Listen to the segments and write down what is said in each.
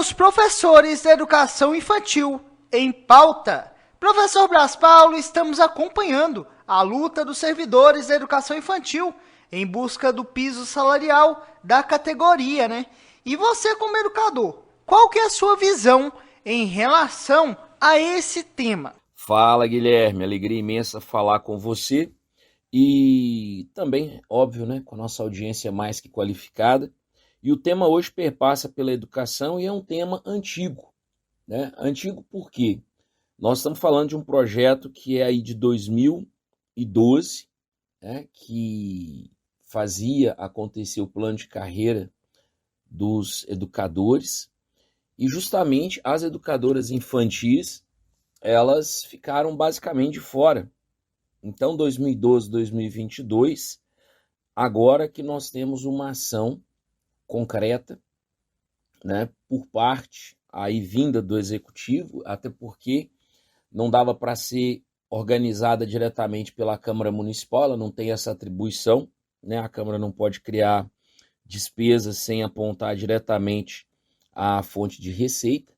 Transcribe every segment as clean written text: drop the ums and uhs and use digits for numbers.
dos professores da educação infantil em pauta. Professor Blas Paulo, estamos acompanhando a luta dos servidores da educação infantil em busca do piso salarial da categoria, né? E você, como educador, qual que é a sua visão em relação a esse tema? Fala, Guilherme, alegria imensa falar com você e também, óbvio, né, com a nossa audiência mais que qualificada. E o tema hoje perpassa pela educação e é um tema antigo, né? Antigo por quê? Nós estamos falando de um projeto que é aí de 2012, né, que fazia acontecer o plano de carreira dos educadores e justamente as educadoras infantis, elas ficaram basicamente de fora. Então, 2012, 2022, agora que nós temos uma ação concreta, né, por parte aí vinda do executivo, até porque não dava para ser organizada diretamente pela Câmara Municipal, ela não tem essa atribuição, né? A Câmara não pode criar despesas sem apontar diretamente a fonte de receita,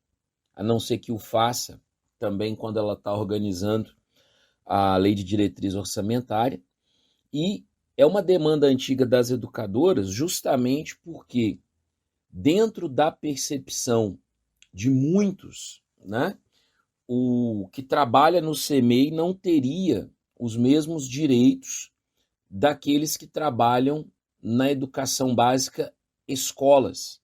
a não ser que o faça também quando ela está organizando a lei de diretriz orçamentária. E é uma demanda antiga das educadoras justamente porque dentro da percepção de muitos, né, o que trabalha no CMEI não teria os mesmos direitos daqueles que trabalham na educação básica, escolas.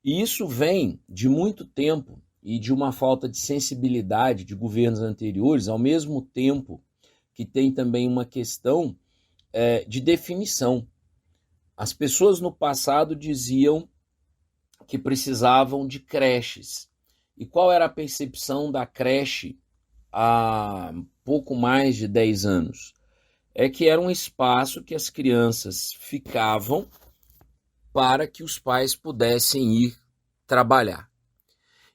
E isso vem de muito tempo e de uma falta de sensibilidade de governos anteriores, ao mesmo tempo que tem também uma questão de definição. As pessoas no passado diziam que precisavam de creches. E qual era a percepção da creche há pouco mais de 10 anos? É que era um espaço que as crianças ficavam para que os pais pudessem ir trabalhar.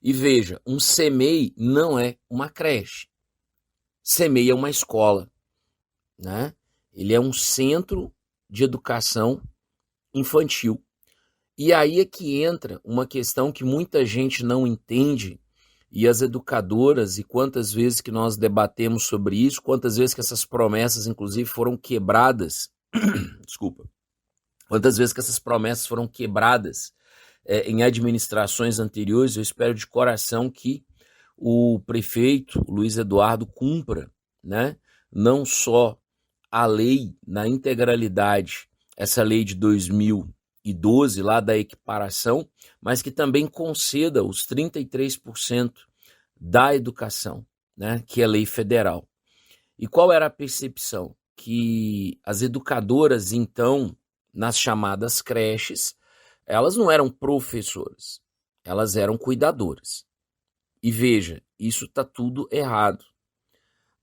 E veja, um CMEI não é uma creche. CMEI é uma escola, né? Ele é um centro de educação infantil. E aí é que entra uma questão que muita gente não entende, e as educadoras, e quantas vezes que nós debatemos sobre isso, quantas vezes que essas promessas, inclusive, foram quebradas, desculpa, quantas vezes que essas promessas foram quebradas em administrações anteriores. Eu espero de coração que o prefeito Luiz Eduardo cumpra, né, não só a lei na integralidade, essa lei de 2012, lá da equiparação, mas que também conceda os 33% da educação, né, que é lei federal. E qual era a percepção? Que as educadoras, então, nas chamadas creches, elas não eram professoras, elas eram cuidadoras. E veja, isso está tudo errado.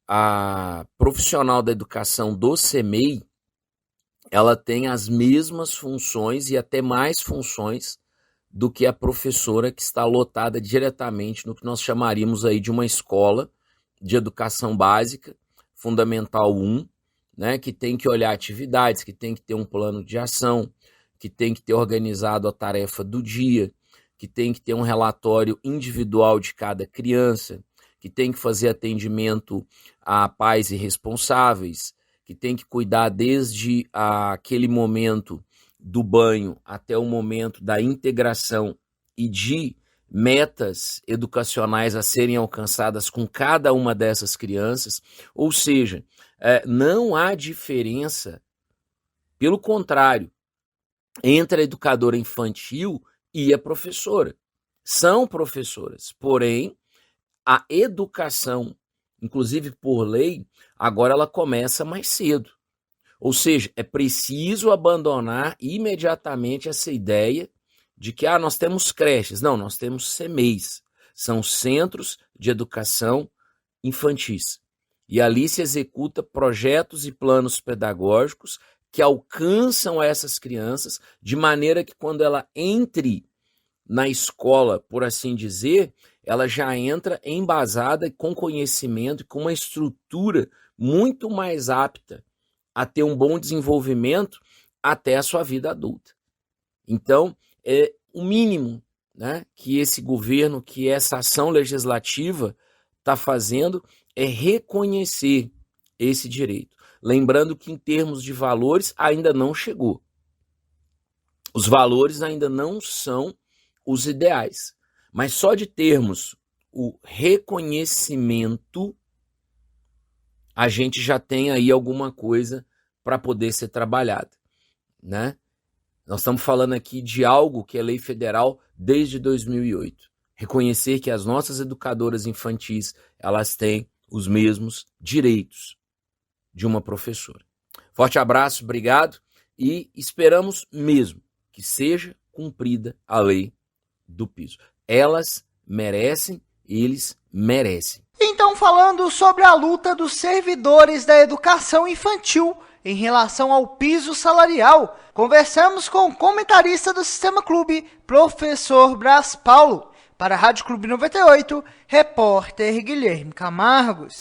A profissional da educação do CMEI, ela tem as mesmas funções e até mais funções do que a professora que está lotada diretamente no que nós chamaríamos aí de uma escola de educação básica, Fundamental 1, né, que tem que olhar atividades, que tem que ter um plano de ação, que tem que ter organizado a tarefa do dia, que tem que ter um relatório individual de cada criança, que tem que fazer atendimento a pais e responsáveis, que tem que cuidar desde aquele momento do banho até o momento da integração e de metas educacionais a serem alcançadas com cada uma dessas crianças. Ou seja, não há diferença, pelo contrário, entre a educadora infantil e a professora. São professoras, porém, a educação, inclusive por lei, agora ela começa mais cedo. Ou seja, é preciso abandonar imediatamente essa ideia de que nós temos creches. Não, nós temos CMEIs. São Centros de Educação Infantis. E ali se executa projetos e planos pedagógicos que alcançam essas crianças de maneira que quando ela entre na escola, por assim dizer, ela já entra embasada com conhecimento e com uma estrutura muito mais apta a ter um bom desenvolvimento até a sua vida adulta. Então, é o mínimo, né, que esse governo, que essa ação legislativa está fazendo é reconhecer esse direito. Lembrando que em termos de valores ainda não chegou. Os valores ainda não são os ideais. Mas só de termos o reconhecimento, a gente já tem aí alguma coisa para poder ser trabalhada, né? Nós estamos falando aqui de algo que é lei federal desde 2008. Reconhecer que as nossas educadoras infantis, elas têm os mesmos direitos de uma professora. Forte abraço, obrigado, e esperamos mesmo que seja cumprida a lei do piso. Elas merecem, eles merecem. Então, falando sobre a luta dos servidores da educação infantil em relação ao piso salarial, conversamos com o comentarista do Sistema Clube, professor Braz Paulo. Para a Rádio Clube 98, repórter Guilherme Camargos.